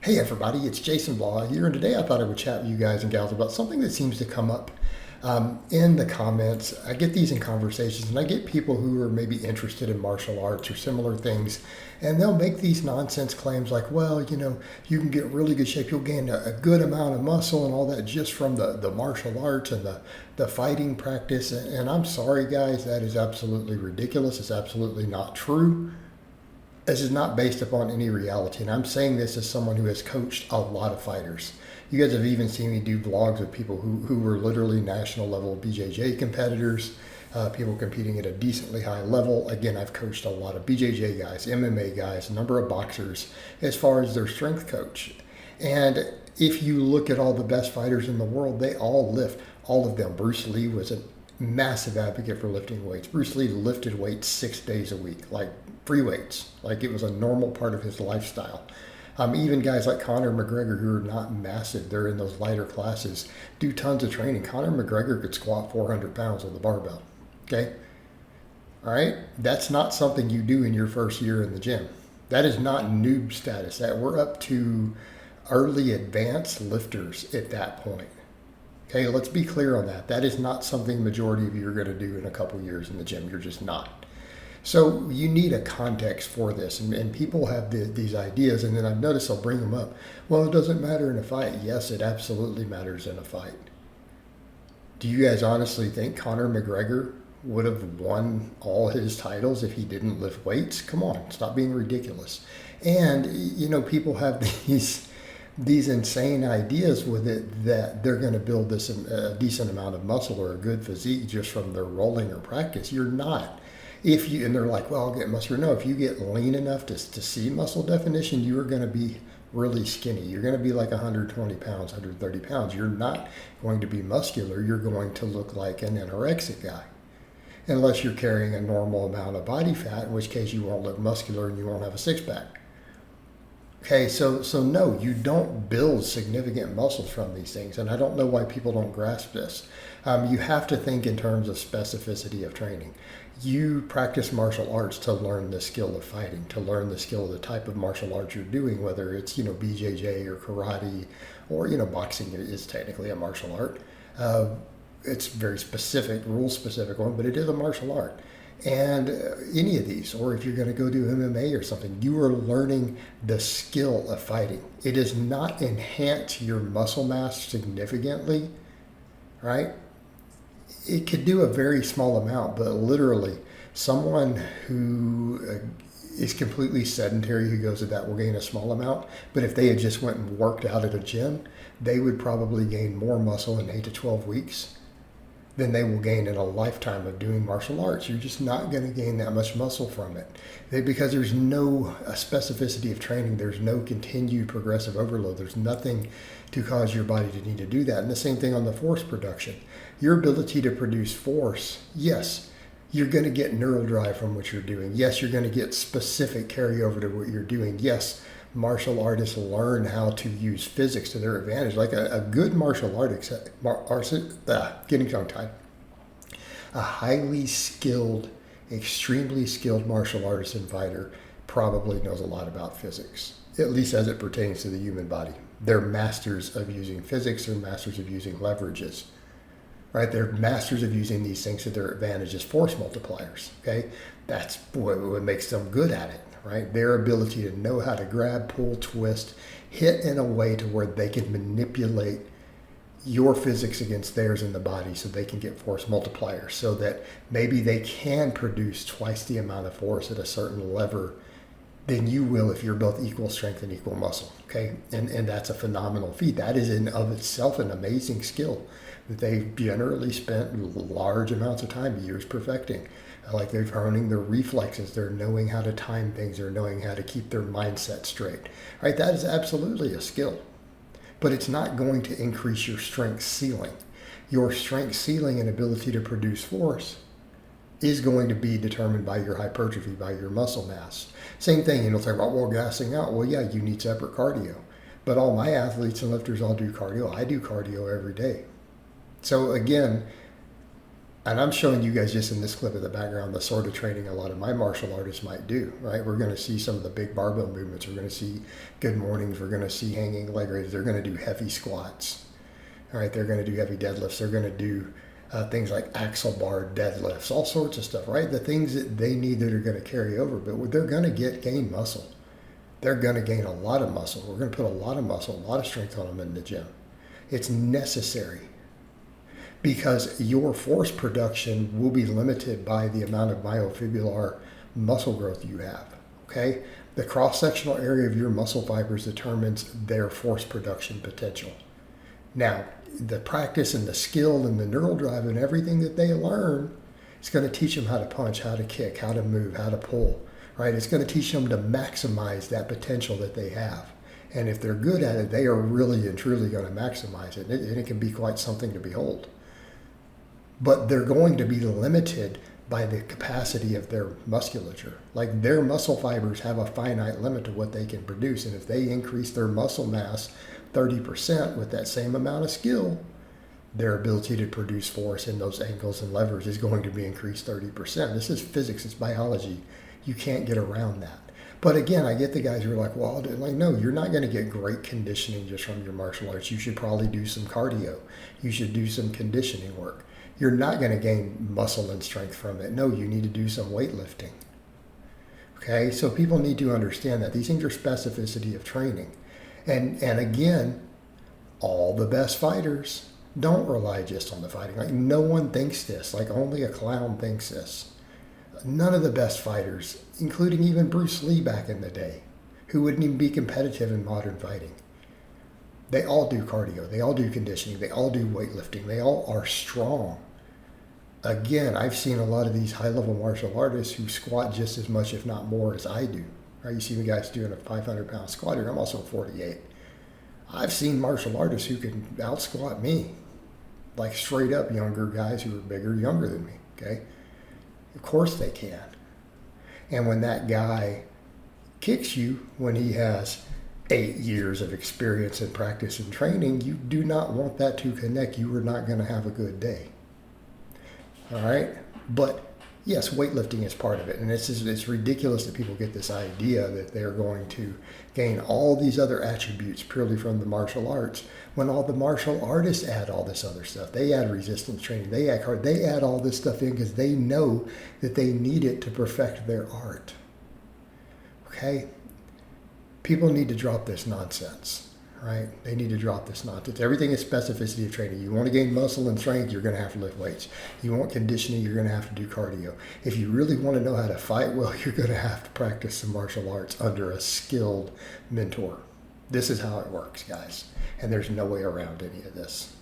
Hey everybody, it's Jason Blaha here, and today I thought I would chat with you guys and gals about something that seems to come up in the comments. I get these in conversations, and I get people who are maybe interested in martial arts or similar things, and they'll make these nonsense claims like, well, you can get really good shape, you'll gain a good amount of muscle and all that just from the martial arts and the fighting practice. And I'm sorry, guys, that is absolutely ridiculous. It's absolutely not true. This is not based upon any reality, and I'm saying this as someone who has coached a lot of fighters. You guys have even seen me do vlogs with people who were literally national level BJJ competitors, people competing at a decently high level. Again, I've coached a lot of BJJ guys, MMA guys, a number of boxers as far as their strength coach. And if you look at all the best fighters in the world, they all lift, all of them. Bruce Lee was a massive advocate for lifting weights. Bruce Lee lifted weights 6 days a week, like free weights, like it was a normal part of his lifestyle. Even guys like Conor McGregor, who are not massive, they're in those lighter classes, do tons of training. Conor McGregor could squat 400 pounds with a barbell. Okay? All right? That's not something you do in your first year in the gym. That is not noob status. That we're up to early advanced lifters at that point. Okay, let's be clear on that. That is not something the majority of you are going to do in a couple years in the gym. You're just not. So you need a context for this, and people have these ideas, and then I've noticed I'll bring them up. Well, it doesn't matter in a fight. Yes, it absolutely matters in a fight. Do you guys honestly think Conor McGregor would have won all his titles if he didn't lift weights? Come on, stop being ridiculous. And, people have these insane ideas with it that they're going to build this a decent amount of muscle or a good physique just from their rolling or practice. You're not. And they're like, well, I'll get muscle. No, if you get lean enough to see muscle definition, you are going to be really skinny. You're going to be like 120 pounds, 130 pounds. You're not going to be muscular. You're going to look like an anorexic guy. Unless you're carrying a normal amount of body fat, in which case you won't look muscular and you won't have a six-pack. Okay, so no, you don't build significant muscles from these things, and I don't know why people don't grasp this. You have to think in terms of specificity of training. You practice martial arts to learn the skill of fighting, to learn the skill of the type of martial arts you're doing, whether it's BJJ or karate, or boxing is technically a martial art. It's very specific, rule specific one, but it is a martial art. And any of these, or if you're going to go do MMA or something, you are learning the skill of fighting. It does not enhance your muscle mass significantly, right? It could do a very small amount, but literally someone who is completely sedentary who goes to that will gain a small amount. But if they had just went and worked out at a gym, they would probably gain more muscle in 8 to 12 weeks than they will gain in a lifetime of doing martial arts. You're just not going to gain that much muscle from it because there's no specificity of training. There's no continued progressive overload. There's nothing to cause your body to need to do that. And the same thing on the force production. Your ability to produce force, yes, you're going to get neural drive from what you're doing. Yes, you're going to get specific carryover to what you're doing. Yes, martial artists learn how to use physics to their advantage. Like a good martial artist, getting tongue-tied, a highly skilled, extremely skilled martial artist and fighter probably knows a lot about physics, at least as it pertains to the human body. They're masters of using physics. They're masters of using leverages. Right? They're masters of using these things to their advantage as force multipliers. Okay, that's what makes them good at it. Right? Their ability to know how to grab, pull, twist, hit in a way to where they can manipulate your physics against theirs in the body so they can get force multipliers, so that maybe they can produce twice the amount of force at a certain lever than you will if you're both equal strength and equal muscle. Okay, and that's a phenomenal feat. That is in of itself an amazing skill that they've generally spent large amounts of time, years perfecting. Like they're honing their reflexes, they're knowing how to time things, they're knowing how to keep their mindset straight. Right? That is absolutely a skill, but it's not going to increase your strength ceiling. Your strength ceiling and ability to produce force is going to be determined by your hypertrophy, by your muscle mass. Same thing, you'll say, well, gassing out. Well, yeah, you need separate cardio. But all my athletes and lifters all do cardio. I do cardio every day. So again, And I'm showing you guys just in this clip in the background the sort of training a lot of my martial artists might do, right? We're going to see some of the big barbell movements. We're going to see good mornings. We're going to see hanging leg raises. They're going to do heavy squats, all right? They're going to do heavy deadlifts. They're going to do things like axle bar deadlifts, all sorts of stuff, right? The things that they need that are going to carry over, but they're going to gain muscle. They're going to gain a lot of muscle. We're going to put a lot of muscle, a lot of strength on them in the gym. It's necessary because your force production will be limited by the amount of myofibrillar muscle growth you have, okay? The cross-sectional area of your muscle fibers determines their force production potential. Now, the practice and the skill and the neural drive and everything that they learn is going to teach them how to punch, how to kick, how to move, how to pull, right? It's going to teach them to maximize that potential that they have. And if they're good at it, they are really and truly going to maximize it. And it can be quite something to behold. But they're going to be limited by the capacity of their musculature. Like their muscle fibers have a finite limit to what they can produce. And if they increase their muscle mass 30% with that same amount of skill, their ability to produce force in those angles and levers is going to be increased 30%. This is physics, it's biology. You can't get around that. But again, I get the guys who are like, well, no, you're not going to get great conditioning just from your martial arts. You should probably do some cardio. You should do some conditioning work. You're not going to gain muscle and strength from it. No, you need to do some weightlifting. Okay, so people need to understand that. These things are specificity of training. And again, all the best fighters don't rely just on the fighting. Like no one thinks this. Like only a clown thinks this. None of the best fighters, including even Bruce Lee back in the day, who wouldn't even be competitive in modern fighting, they all do cardio. They all do conditioning. They all do weightlifting. They all are strong. Again, I've seen a lot of these high-level martial artists who squat just as much, if not more, as I do. Right? You see the guys doing a 500-pound squat here. I'm also 48. I've seen martial artists who can out-squat me, like straight-up younger guys who are bigger, younger than me. Okay, of course they can. And when that guy kicks you, when he has 8 years of experience and practice and training, you do not want that to connect. You are not going to have a good day. All right? But yes, weightlifting is part of it. And it's ridiculous that people get this idea that they're going to gain all these other attributes purely from the martial arts, when all the martial artists add all this other stuff. They add resistance training. They add all this stuff in because they know that they need it to perfect their art. Okay? People need to drop this nonsense, right? They need to drop this nonsense. Everything is specificity of training. You want to gain muscle and strength, you're going to have to lift weights. You want conditioning, you're going to have to do cardio. If you really want to know how to fight well, you're going to have to practice some martial arts under a skilled mentor. This is how it works, guys. And there's no way around any of this.